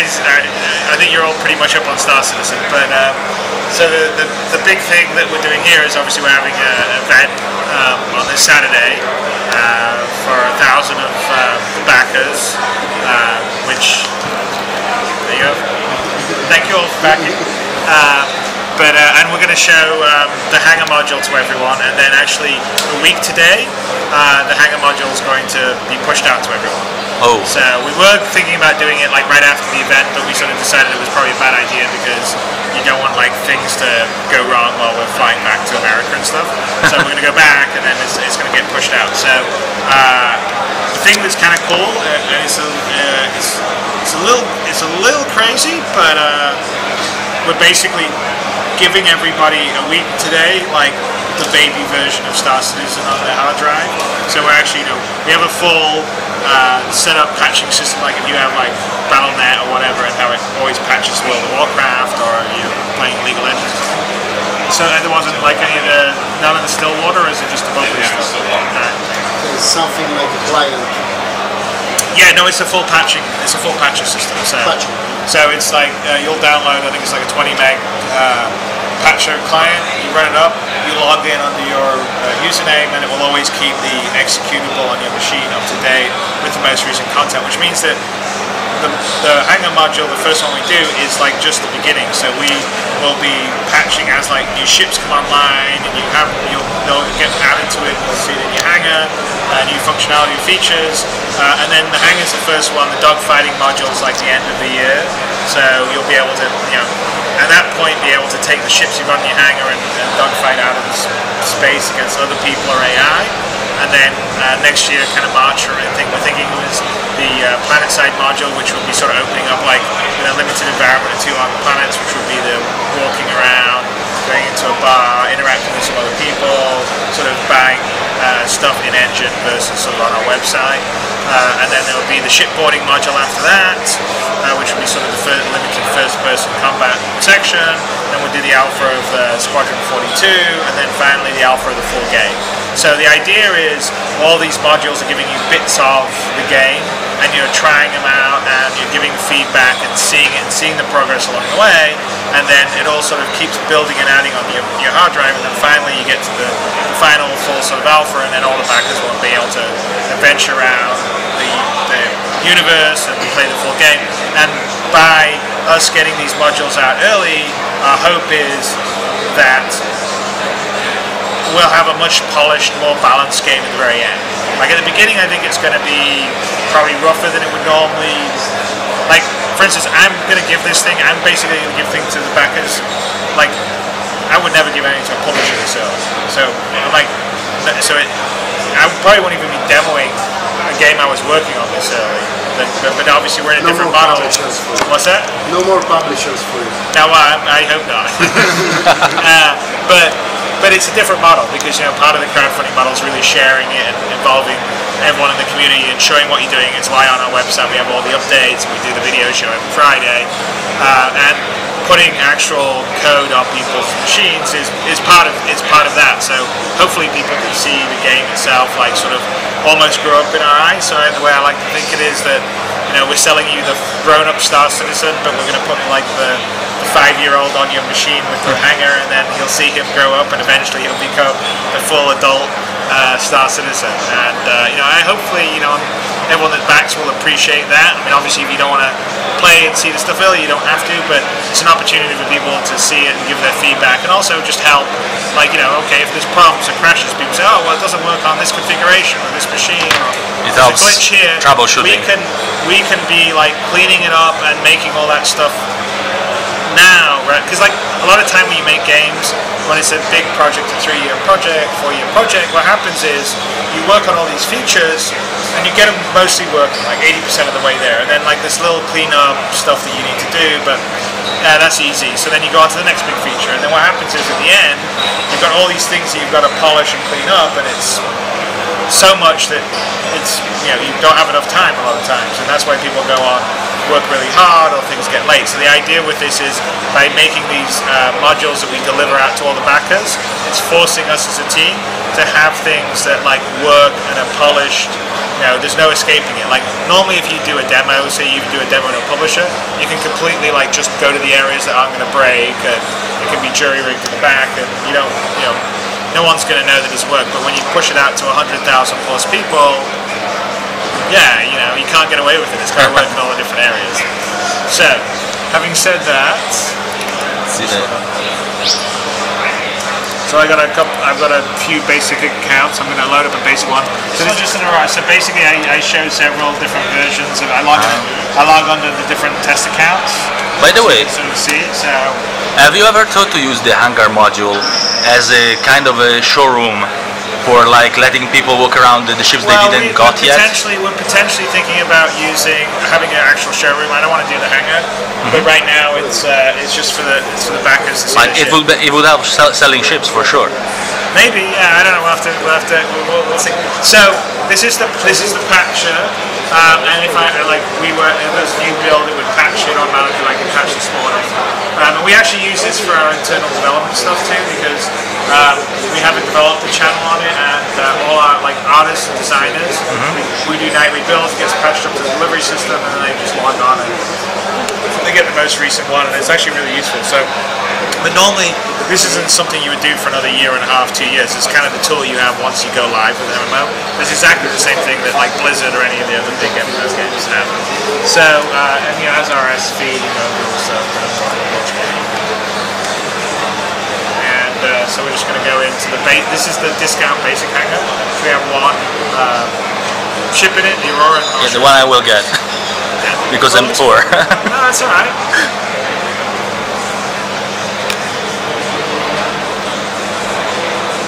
I think you're all pretty much up on Star Citizen, but so the big thing that we're doing here is obviously we're having an event on this Saturday for 1,000 of the backers, which there you go. Thank you all for backing. And we're going to show the Hangar module to everyone, and then actually a week today, the Hangar module is going to be pushed out to everyone. Oh. So we were thinking about doing it like right after the event, but we sort of decided it was probably a bad idea because you don't want like things to go wrong while we're flying back to America and stuff. So we're going to go back, and then it's going to get pushed out. So the thing that's kind of cool, and it's a little crazy, but we're basically giving everybody a week today, like the baby version of Star Citizen on their hard drive. So we're actually, we have a full setup patching system, like if you have like Battle.net or whatever, and how it always patches World of Warcraft, or you're playing League of Legends. So there wasn't like none of the Stillwater, or is it just the bubbly stuff? It's something like a client. Yeah, no, it's a full patching. It's a full patching system. So it's like you'll download. I think it's like a 20 meg patcher client. You run it up. You log in under your username, and it will always keep the executable on your machine up to date with the most recent content. Which means that the Hangar module, the first one we do, is like just the beginning. So we will be patching as like new ships come online, and they'll get added to it. You'll see it in your Hangar, new functionality and features, and then the Hangar is the first one. The Dogfighting Module is like the end of the year, so you'll be able to, at that point, be able to take the ships you've got in your Hangar and dogfight out of space against other people or AI. And then next year, kind of March, or we're thinking it was the planet side module, which will be sort of opening up like a limited environment or two on the planets, which will be the walking around, going into a bar, interacting with some other people, sort of buying stuff in engine versus sort of on our website. And then there will be the shipboarding module after that, which will be sort of the limited first-person combat section. Then we'll do the alpha of Squadron 42, and then finally the alpha of the full game. So the idea is all these modules are giving you bits of the game, and you're trying them out, and you're giving feedback and seeing the progress along the way, and then it all sort of keeps building and adding on your hard drive, and then finally you get to the final full sort of alpha, and then all the backers will be able to venture around the universe and play the full game. And by us getting these modules out early, our hope is that we'll have a much polished, more balanced game at the very end. Like at the beginning, I think it's going to be probably rougher than it would normally. Like, for instance, I'm going to give this thing, I'm basically going to give things to the backers. Like, I would never give anything to a publisher this early. So, I probably won't even be demoing a game I was working on this early. But obviously we're in a different model. What's that? No more publishers for you. No, I hope not. But it's a different model because part of the crowdfunding model is really sharing it and involving everyone in the community and showing what you're doing. It's why on our website we have all the updates, and we do the video show every Friday, and putting actual code on people's machines is part of that. So hopefully people can see the game itself like sort of almost grow up in our eyes. So the way I like to think it is that we're selling you the grown-up Star Citizen, but we're going to put like the 5-year-old on your machine with the Hangar, and then you'll see him grow up, and eventually he'll become a full adult Star Citizen. And I hopefully everyone that backs will appreciate that. I mean, obviously if you don't want to play and see the stuff early, you don't have to, but it's an opportunity for people to see it and give their feedback, and also just help. Like, okay, if there's problems or crashes, people say, oh well, it doesn't work on this configuration or this machine, or it there's a glitch here. Troubleshooting. We can be like cleaning it up and making all that stuff now, right? Because like a lot of time when you make games, when it's a big project, a 3-year project, 4-year project, what happens is you work on all these features and you get them mostly working, like 80% of the way there, and then like this little cleanup stuff that you need to do, but that's easy. So then you go on to the next big feature, and then what happens is at the end you've got all these things that you've got to polish and clean up, and it's so much that it's you don't have enough time a lot of times, and that's why people go on work really hard or things get late. So the idea with this is by making these modules that we deliver out to all the backers, it's forcing us as a team to have things that like work and are polished. There's no escaping it. Like normally if you do a demo, say you do a demo in a publisher, you can completely like just go to the areas that aren't going to break, and it can be jury rigged in the back, and no one's going to know that it's worked. But when you push it out to 100,000 plus people, you can't get away with it. It's got to work in all the different areas. So, having said that, so I've got a few basic accounts. I'm going to load up a basic one. So this is just so basically I show several different versions of. I log onto the different test accounts. By the way, so you see it. So have you ever thought to use the Hangar module as a kind of a showroom for like letting people walk around the ships they didn't got yet? We're potentially thinking about having an actual showroom. I don't want to do the Hangar, but right now it's just for the backers to see like it would help selling ships for sure. Maybe, I don't know. We'll see. So this is the patcher, and if it was a new build, it would patch it automatically like it patched this morning. And we actually use this for our internal development stuff too, because we haven't developed a channel on it, and all our artists and designers, we do nightly builds, it gets patched up to the delivery system, and then they just log on and they get the most recent one, and it's actually really useful. So, but normally this isn't something you would do for another year and a half, 2 years. It's kind of the tool you have once you go live with MMO. It's exactly the same thing that like Blizzard or any of the other big MMO games have. So, and as RS feed, also. And so we're just going to go into the base. This is the discount basic Hangar. So we have one ship in it, the Aurora. Yeah, the one I will get. Because I'm poor. No, that's alright.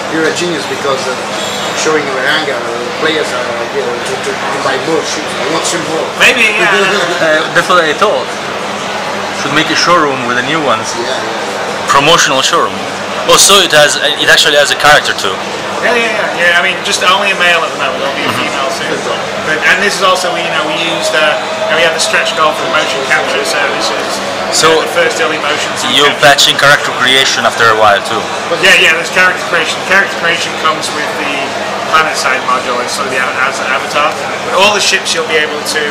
You're a genius because showing your Hangar, players are to buy more ships. I want some more. Maybe, yeah. That's what I thought. Should make a showroom with the new ones. Yeah. Promotional showroom. Also, it actually has a character too. Yeah. I mean, just only a male at the moment. There'll be a female soon. And this is also we used we have the stretch goal for motion capture. So this is the first early motions. You're patching character creation after a while too. Yeah. There's character creation. Character creation comes with the planet side module. It's sort of the avatar. But all the ships you'll be able to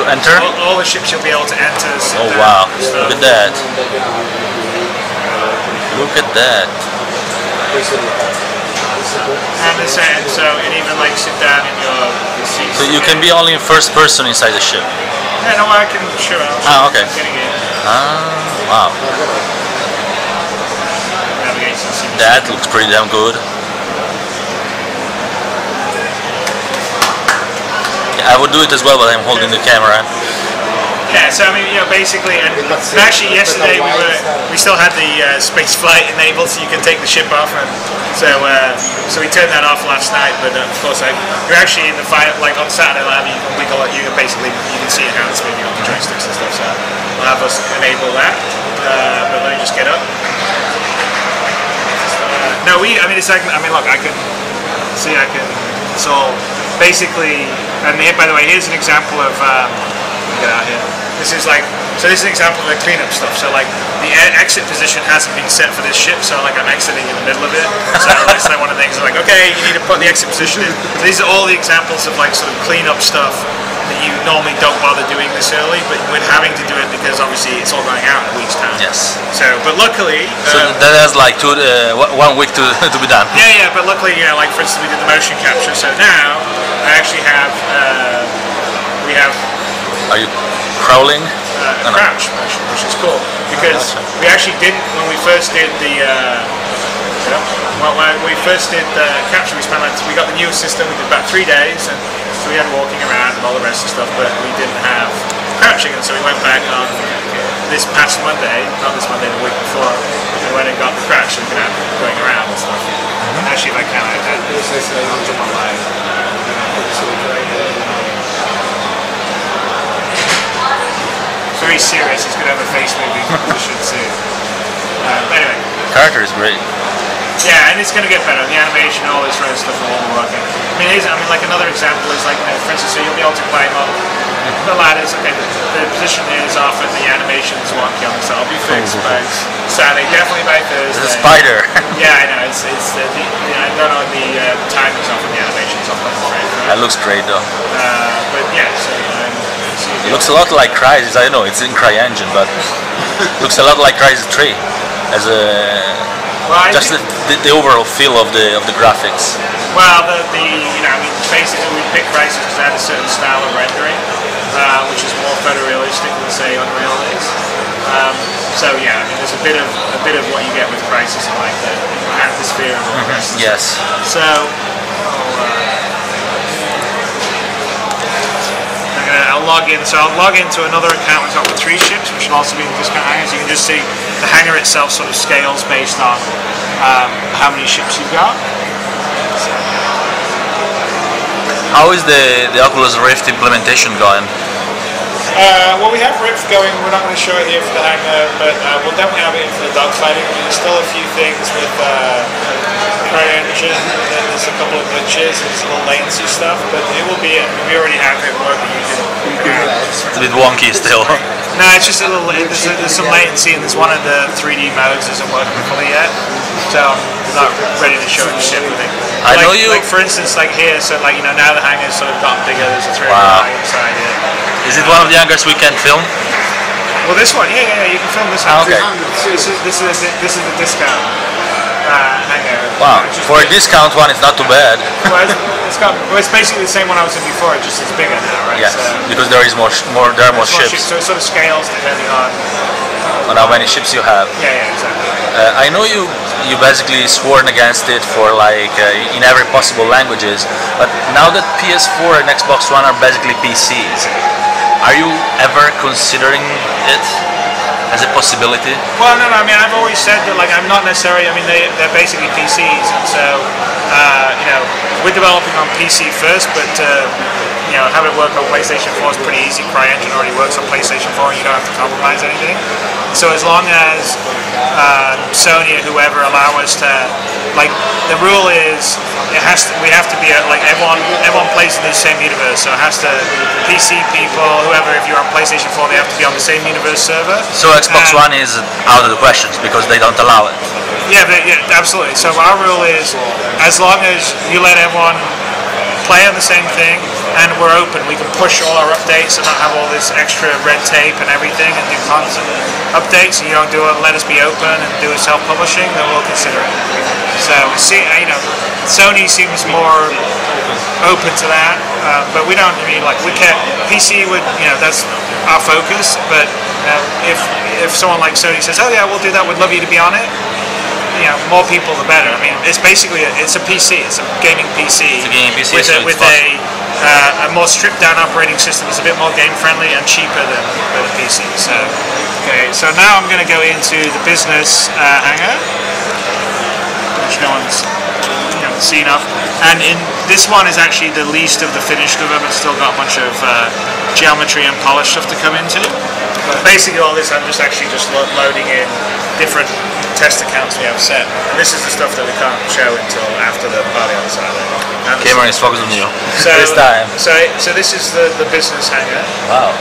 enter. All the ships you'll be able to enter. Oh wow! Look at that. Look at that. And the same, so and even sit down in your seat. So you can be only in first person inside the ship. Yeah, no, I can show. Okay. Getting in. Wow. That looks pretty damn good. Yeah, I would do it as well, but I'm holding the camera. Yeah, so I mean, basically, and actually yesterday we still had the space flight enabled, so you can take the ship off, and so we turned that off last night. But of course, you're actually in the fire, like on Saturday Lab, you can wiggle it. You can see your hands moving on the joysticks and stuff. So we'll have us enable that. But let me just get up. No, it's like look, I can see, it's all basically. And by the way, here's an example of. Get out here. This is an example of the cleanup stuff. So the exit position hasn't been set for this ship, so I'm exiting in the middle of it. So it's one of the things okay, you need to put the exit position in. So these are all the examples of sort of cleanup stuff that you normally don't bother doing this early, but we're having to do it because obviously it's all going out in a week's time. Yes. So, but luckily. So that has 1 week to be done. Yeah, but luckily, for instance, we did the motion capture. So now I actually have we have. Are you crawling? Crouch motion, which is cool because we actually didn't when we first did the capture. We got the new system. We did about 3 days, and so we had walking around and all the rest of stuff, but we didn't have crouching, and so we went back on this past Monday, not this Monday, the week before, and went and got the crouch, so we could have going around and stuff. Actually, if I can, I jump on live. Very serious. He's going to have a face moving position soon. Anyway. Character is great. Yeah, and it's going to get better. The animation, all this sort of stuff will all working. Like another example is like, for instance, so you'll be able to climb up the ladders. Okay, the position is off and the animation is wonky on it, so I'll be fixed by Saturday, definitely by Thursday. It's a spider. Yeah, I know. I don't know the timing's off and the animation's off. I'm afraid. That looks great though. But yeah, so it looks a lot like Crysis. I know it's in CryEngine, but looks a lot like Crysis 3 as a just the overall feel of the graphics. Well, basically we picked Crysis because it had a certain style of rendering, which is more photorealistic than say Unreal is. So yeah, there's a bit of what you get with Crysis, and like the atmosphere and all the rest. Yes. So I'll log in. So I'll log into another account we've got with 3 ships, which will also be in the discount hangar. So you can just see the hangar itself sort of scales based on how many ships you've got. How is the Oculus Rift implementation going? Well, we have Rift going. We're not going to show it here for the hangar, but we'll definitely have it in for the dogfighting. There's still a few things with CryEngine. There's a couple of glitches. There's a little latency stuff, but it will be. We already have it working. It's a bit wonky still. No, it's just a little. There's some latency, and there's one of the 3D modes isn't working fully yet, so I'm not ready to show it ship with it. I know you. Like for instance, like here, so like now the hangar's sort of gotten bigger. There's a 3D inside here. Is it one of the hangars we can film? Well, this one, yeah, you can film this one. Okay. This is the discount hangar. Wow, for a discount one, it's not too bad. It's basically the same one I was in before, just it's bigger now, right? Yes, so, because there are more ships. So it sort of scales depending on how many ships you have. Yeah, exactly. I know you basically sworn against it for like in every possible languages, but now that PS4 and Xbox One are basically PCs, are you ever considering it as a possibility? Well, no. I've always said that I'm not necessarily. They're basically PCs, and so we're developing on PC first, but have it work on PlayStation 4 is pretty easy. CryEngine already works on PlayStation 4, and you don't have to compromise anything. So as long as Sony or whoever allow us to, the rule is we have to be everyone plays in the same universe. So it has to PC people, whoever. If you're on PlayStation 4, they have to be on the same universe server. So Xbox One is out of the question because they don't allow it. Yeah, absolutely. So our rule is as long as you let everyone play on the same thing, and we're open. We can push all our updates and not have all this extra red tape and everything, and do constant updates. And you don't do it. Let us be open and do it self-publishing. Then we'll consider it. So Sony seems more open to that, but we don't. We can't. PC would. That's our focus. But if someone like Sony says, "Oh yeah, we'll do that. We'd love you to be on it." More people the better. It's basically it's a PC. It's a gaming PC. It's a gaming PC with a more stripped down operating system. It's a bit more game friendly and cheaper than a PC. So now I'm going to go into the business hangar, which no one's seen of. And in this one is actually the least of the finished of them. It's still got a bunch of geometry and polish stuff to come into. But basically all this I'm just loading in different test accounts we have set. And this is the stuff that we can't show until after the party on Saturday. Camera is focused on you this time. So this is the business hangar. Wow.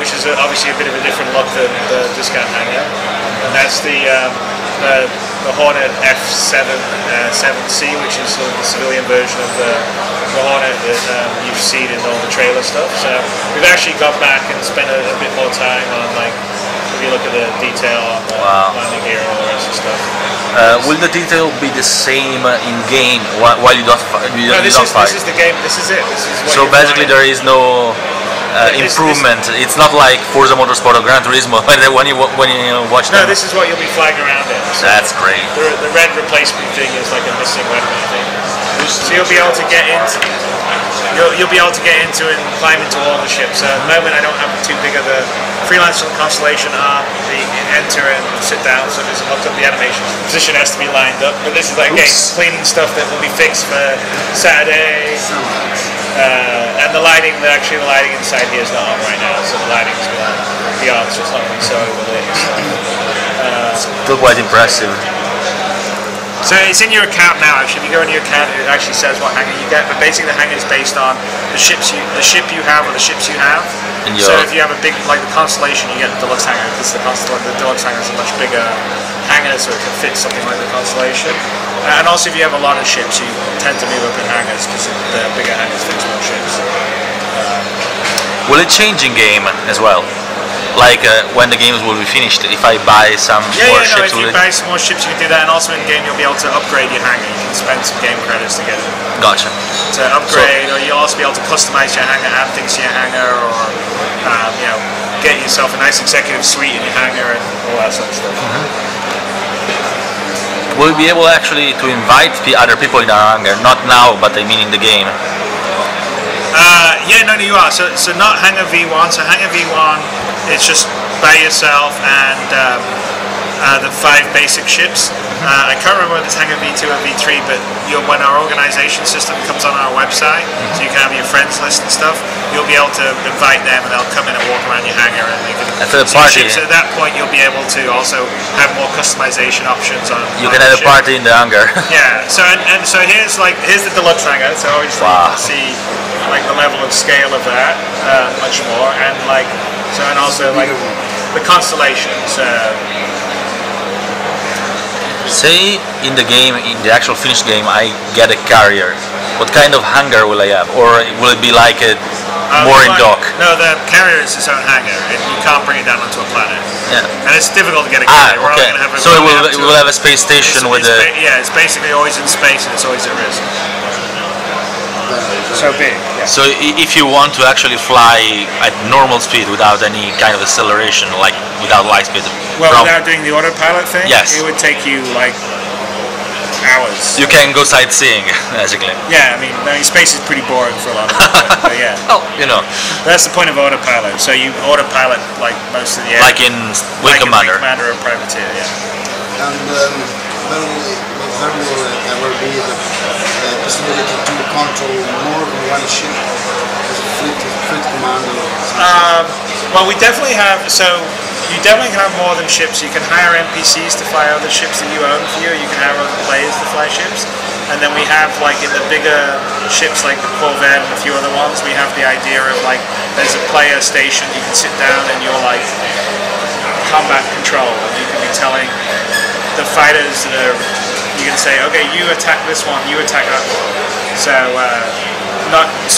Which is obviously a bit of a different look than the discount hangar. And that's the Hornet F7C, which is sort of the civilian version of the Hornet that you've seen in all the trailer stuff. So we've actually gone back and spent a bit more time on if you look at the detail on the landing gear and all the rest of stuff. Will the detail be the same in game while you don't fight? This is the game. This is it. This is what so basically there is no improvement. It's not like Forza Motorsport or Gran Turismo when you watch them. No, this is what you'll be flying around in. So that's great. The red replacement thing is like a missing weapon, I think. So you'll be able to get into. You'll be able to get into and climb into all the ships. At the moment, I don't have too big of a freelance Constellation arm. The enter and sit down, so it doesn't look up the animation. The position has to be lined up. But this is cleaning stuff that will be fixed for Saturday. And the lighting inside here is not on right now. So the lighting's going to be on, so it's not going to be so overlit. Still quite impressive. So it's in your account now. Actually, if you go into your account, it actually says what hangar you get. But basically, the hangar is based on the ship you have or the ships you have. So if you have a big, like the Constellation, you get the deluxe hangar because the deluxe hangar is a much bigger hangar, so it can fit something like the Constellation. And also, if you have a lot of ships, you tend to move up in hangars because the bigger hangars fit more ships. Will it change in game as well? Like when the games will be finished, if I buy some more ships, if you buy some more ships, you can do that, and also in game you'll be able to upgrade your hangar. You can spend some game credits to get it. Gotcha. To upgrade, or you'll also be able to customize your hangar, add things to your hangar, or get yourself a nice executive suite in your hangar and all that sort of stuff. Will you be able actually to invite other people in our hangar? Not now, but I mean in the game. You are. So not Hangar V1. So Hangar V1, it's just by yourself and the 5 basic ships. I can't remember whether it's Hangar V2 or V3, but when our organization system comes on our website, so you can have your friends list and stuff, you'll be able to invite them and they'll come in and walk around your hangar and they can for the party. So at that point you'll be able to also have more customization options on. You can have a party in the hangar. Yeah. So here's the deluxe hangar. So obviously you can see like the level of scale of that much more, and also the constellations. Say in the game, in the actual finished game, I get a carrier. What kind of hangar will I have, or will it be like a more in dock? No, the carrier is its own hangar, and you can't bring it down onto a planet. Yeah. And it's difficult to get a carrier. Okay. So it will have a space station with a. It's basically always in space, and it's always at risk. So big. Yeah. So if you want to actually fly at normal speed without any kind of acceleration, like without light speed, without doing the autopilot thing, yes, it would take you like hours. You can go sightseeing, basically. Yeah, I mean space is pretty boring for a lot of people, but yeah. Oh, that's the point of autopilot. So you autopilot like most of the air. Like in Wing Commander. Commander or Privateer, yeah. And there will ever be the possibility to control more than one ship as a fleet commander. Well, we definitely have. So you definitely can have more than ships. You can hire NPCs to fly other ships that you own for you. You can hire other players to fly ships. And then we have, like, in the bigger ships like the Corvette and a few other ones, we have the idea of, like, there's a player station. You can sit down and you're, like, combat control. And you can be telling the fighters that are, you can say, okay, you attack this one, you attack that one. So,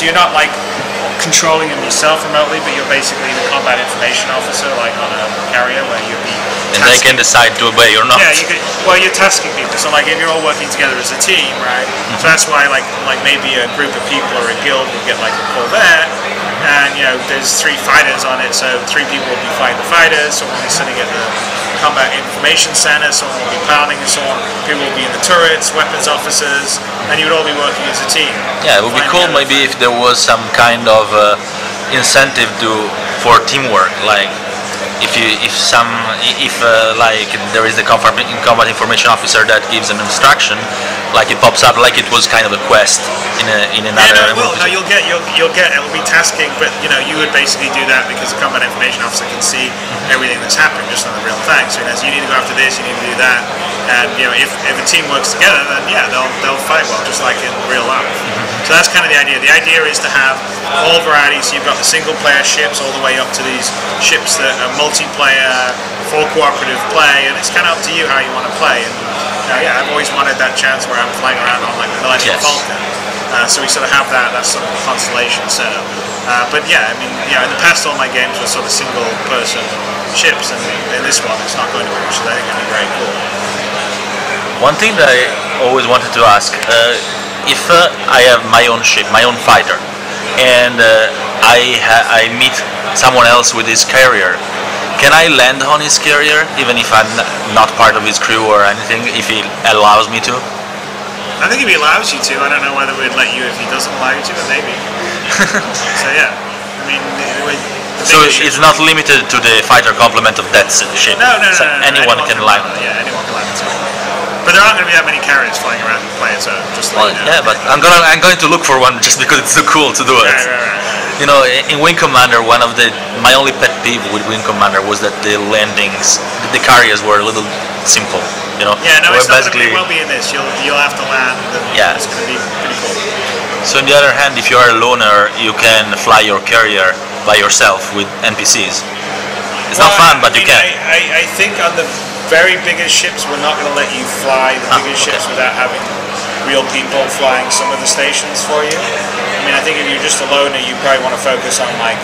you're not, like, controlling them yourself remotely, but you're basically the combat information officer, like on a carrier, where you'd be and they can decide to obey or not. Yeah, you're tasking people. So like if you're all working together as a team, right? So that's why like maybe a group of people or a guild would get like a Corvette, and there's 3 fighters on it, so 3 people will be fighting the fighters, someone will be sitting at the combat information center, someone will be pounding and so on, people will be in the turrets, weapons officers, and you would all be working as a team. Yeah, it would be cool maybe if there was some kind of incentive for teamwork, like if there is the combat information officer that gives an instruction, like it pops up like it was kind of a quest in another. You'll get it'll be tasking, but you would basically do that because the combat information officer can see everything that's happening just on the real time. So you need to go after this, you need to do that, and if a team works together, then they'll fight well, just like in real life. So that's kind of the idea. The idea is to have all varieties. So you've got the single player ships all the way up to these ships that are multiplayer, full cooperative play, and it's kind of up to you how you want to play. And I've always wanted that chance where I'm flying around on like the Millennium Falcon. So we sort of have that's sort of the constellation setup. But in the past all my games were sort of single person ships, and in this one it's not going to be, which I think it'll be very cool. One thing that I always wanted to ask, if I have my own ship, my own fighter, and I meet someone else with his carrier, can I land on his carrier even if I'm not part of his crew or anything, if he allows me to? I think if he allows you to. I don't know whether we'd let you if he doesn't allow you to, but maybe. So yeah, I mean, so it's not limited to the fighter complement of that ship. No. Anyone can land. Yeah, anyone can land it. But there aren't going to be that many carriers flying around and playing, so just like but I'm going to look for one just because it's so cool to do it. Right. In Wing Commander, my only pet peeve with Wing Commander was that the landings, the carriers were a little simple. You know, Yeah, no, we're it's not basically. going to be well be in this. You'll have to land, and Yeah. it's going to be pretty cool. So on the other hand, if you are a loner, you can fly your carrier by yourself with NPCs. It's not fun, but you can. I think on the very biggest ships, we're not going to let you fly the biggest ships without having real people flying some of the stations for you. I mean, I think if you're just a loner, you probably want to focus on like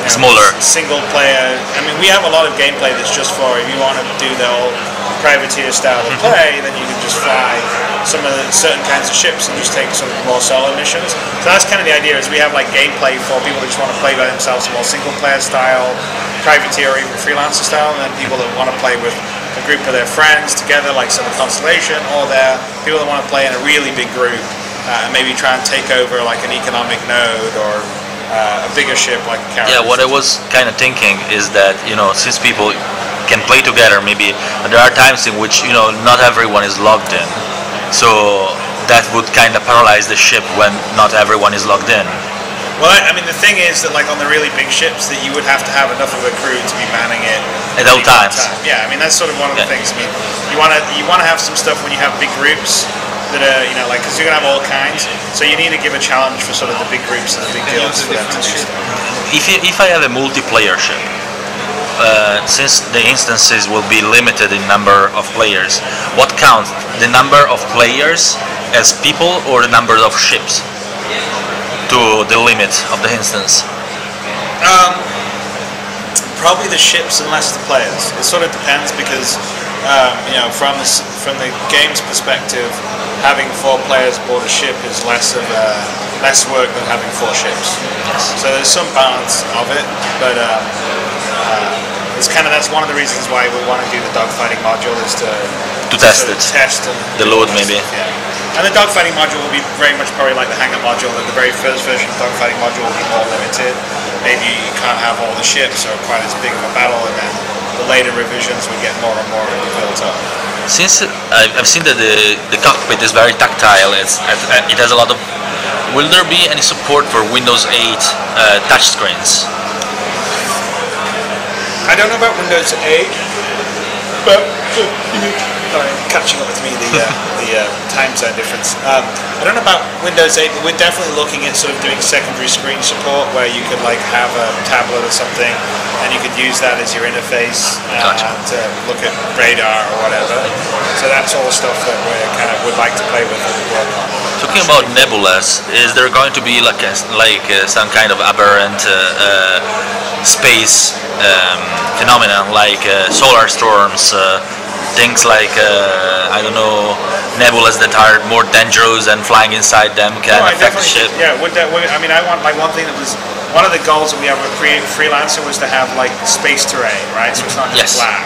Smaller. single player. I mean, we have a lot of gameplay that's just for if you want to do the whole privateer style of play, then you can just fly some of the certain kinds of ships and just take some more solo missions. So that's kind of the idea, is we have like gameplay for people who just want to play by themselves, more single player style, privateer or even freelancer style, and then people that want to play with a group of their friends together, like some of Constellation, or they're people that want to play in a really big group and maybe try and take over like an economic node or a bigger ship like a carrier. Yeah, what I was kind of thinking is that, you know, since people can play together, maybe there are times in which, you know, not everyone is logged in. So that would kind of paralyze the ship when not everyone is logged in. Well, I mean, the thing is that like on the really big ships, that you would have to have enough of a crew to be manning it At all times. Yeah, I mean that's sort of one of the things. I mean, you want to have some stuff when you have big groups that are, you know, like, because you're gonna have all kinds. So you need to give a challenge for sort of the big groups and the big deals for them to do stuff. If I have a multiplayer ship, since the instances will be limited in number of players, what counts? The number of players as people or the number of ships to the limit of the instance? Probably the ships and less the players. It sort of depends because you know, from the game's perspective, having 4 players aboard a ship is less work than having 4 ships. Yes. So there's some balance of it, but it's kind of, that's one of the reasons why we want to do the dogfighting module, is to test sort of it. test and The load maybe. Yeah. And the dogfighting module will be very much probably like the Hangar module. That the very first version of the dogfighting module will be more limited. Maybe you can't have all the ships or quite as big of a battle, and then the later revisions would get more and more built up. Since I've seen that the cockpit is very tactile, it has a lot of. Will there be any support for Windows 8 touchscreens? I don't know about Windows 8, but sorry, catching up with me, the time zone difference. I don't know about Windows 8, but we're definitely looking at sort of doing secondary screen support, where you could like have a tablet or something, and you could use that as your interface to look at radar or whatever. So that's all stuff that we kind of would like to play with and work on. Talking about nebulas, is there going to be like some kind of aberrant space phenomenon, like solar storms, things like I don't know, nebulas that are more dangerous and flying inside them can affect the ship? Yeah, I mean, I want, like, one thing that was one of the goals that we have with Create Freelancer was to have like space terrain, right? So it's not just flat,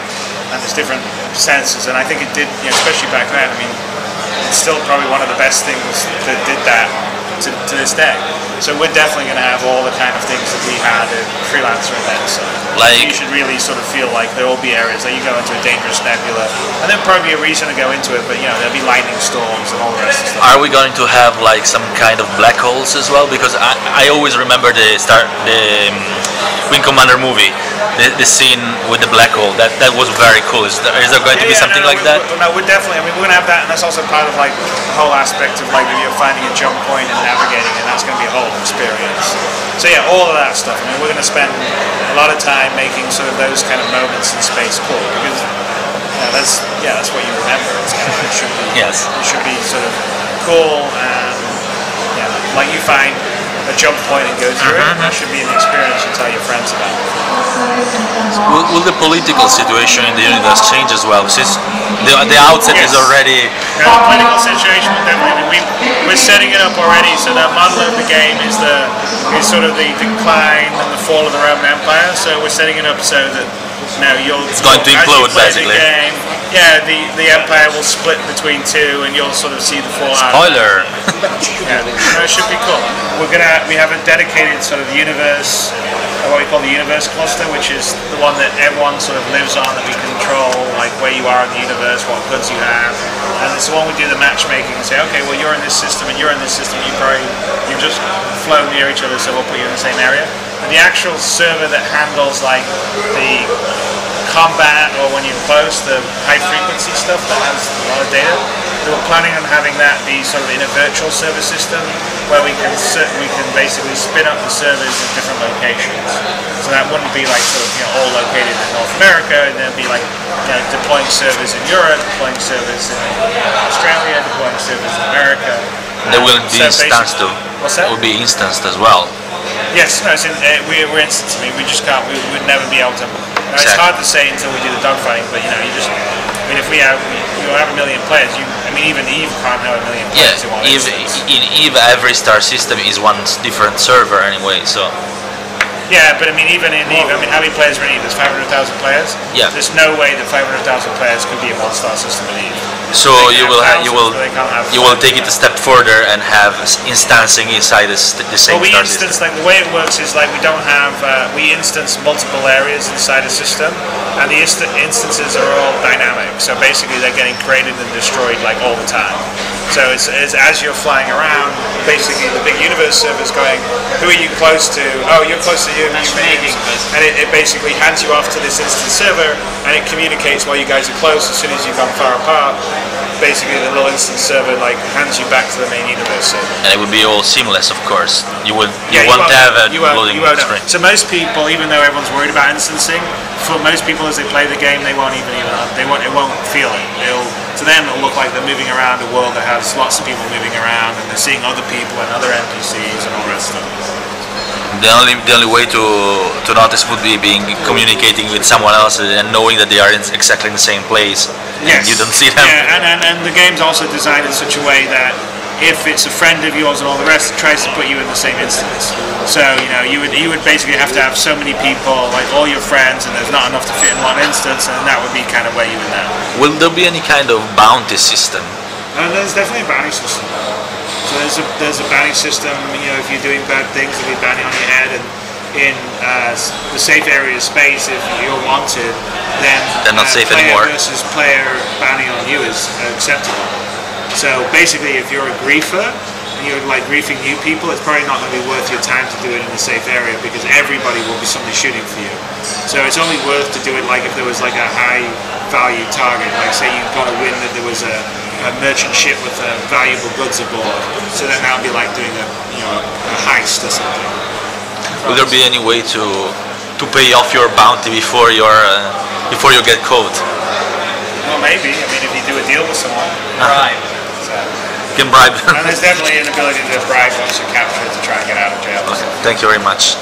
and there's different senses, and I think it did, you know, especially back then. I mean, it's still probably one of the best things that did that to this day. So we're definitely going to have all the kind of things that we had in Freelancer events. So like, you should really sort of feel like there will be areas that you go into a dangerous nebula, and there'll probably be a reason to go into it, but you know, there'll be lightning storms and all the rest of stuff. Are we going to have like some kind of black holes as well? Because I always remember the Wing Commander movie, the scene with the black hole. That was very cool. Is there going to be something like that? No, we're definitely. I mean, we're going to have that, and that's also part of like the whole aspect of like you're finding a jump point and navigating, and that's going to be a whole experience. So yeah, all of that stuff. I mean, we're going to spend a lot of time making sort of those kind of moments in space cool, because that's what you remember. It should be it should be sort of cool, and like you find a jump point and go through it. That should be an experience you tell your friends about. Will the political situation in the universe change as well? Since the outset is already. The political situation will definitely. I mean, we're setting it up already, so that model of the game is sort of the decline and the fall of the Roman Empire. So we're setting it up so that it's going to implode basically. The empire will split between two, and you'll sort of see the fallout. Spoiler. It should be cool. We have a dedicated sort of universe, what we call the universe cluster, which is the one that everyone sort of lives on, that we control, like where you are in the universe, what goods you have, and it's the one we do the matchmaking and say, okay, well, you're in this system and you're in this system, you've just flown near each other, so we'll put you in the same area. But the actual server that handles like the combat or when you're close, the high frequency stuff that has a lot of data. They were planning on having that be sort of in a virtual server system where we can basically spin up the servers in different locations. So that wouldn't be like sort of all located in North America, and there'd be like deploying servers in Europe, deploying servers in Australia, deploying servers in America. They will be instanced too. What's that? Will be instanced as well. Yes, no, we're instanced. I mean, we just can't. We would never be able to. It's hard to say until we do the dogfighting, but if we have 1 million players, even Eve can't have 1 million players in one instance. In Eve, every star system is one different server anyway, so. Yeah, but even in Eve, how many players are in Eve? There's 500,000 players. Yeah. There's no way that 500,000 players could be a one-star system in Eve. So you will take it a step further and have instancing inside the same star system. The way it works is we don't have we instance multiple areas inside a system, and the instances are all dynamic. So basically, they're getting created and destroyed all the time. So it's as you're flying around, basically the big universe server's going, who are you close to? Oh, you're close to you. Matchmaking. And it basically hands you off to this instance server, and it communicates while you guys are close. As soon as you've gone far apart, basically the little instance server hands you back to the main universe server. And it would be all seamless, of course. You won't have a loading screen. So most people, even though everyone's worried about instancing, for most people as they play the game, it won't feel it. To them, it'll look like they're moving around a world that has lots of people moving around, and they're seeing other people and other NPCs and all that stuff. The only way to notice would be communicating with someone else and knowing that they are exactly in the same place. Yes. And you don't see them. Yeah, and the game's also designed in such a way that if it's a friend of yours and all the rest, it tries to put you in the same instance. So you would basically have to have so many people, all your friends, and there's not enough to fit in one instance, and that would be kind of where you would end. Will there be any kind of bounty system? There's definitely a bounty system. So there's a bounty system. If you're doing bad things, there'll be a bounty on your head, and in the safe area of space, if you're wanted, then they're not safe player anymore. Versus player bounty on you is acceptable. So basically, if you're a griefer and you're griefing new people, it's probably not going to be worth your time to do it in a safe area because everybody will be suddenly shooting for you. So it's only worth to do it if there was a high value target, say you got a win that there was a merchant ship with valuable goods aboard. So then that would be like doing a heist or something. Will there be any way to pay off your bounty before you get caught? Well, maybe. If you do a deal with someone, Bribe. You can bribe. And there's definitely an ability to bribe once you're captured to try and get out of jail. Okay. Thank you very much.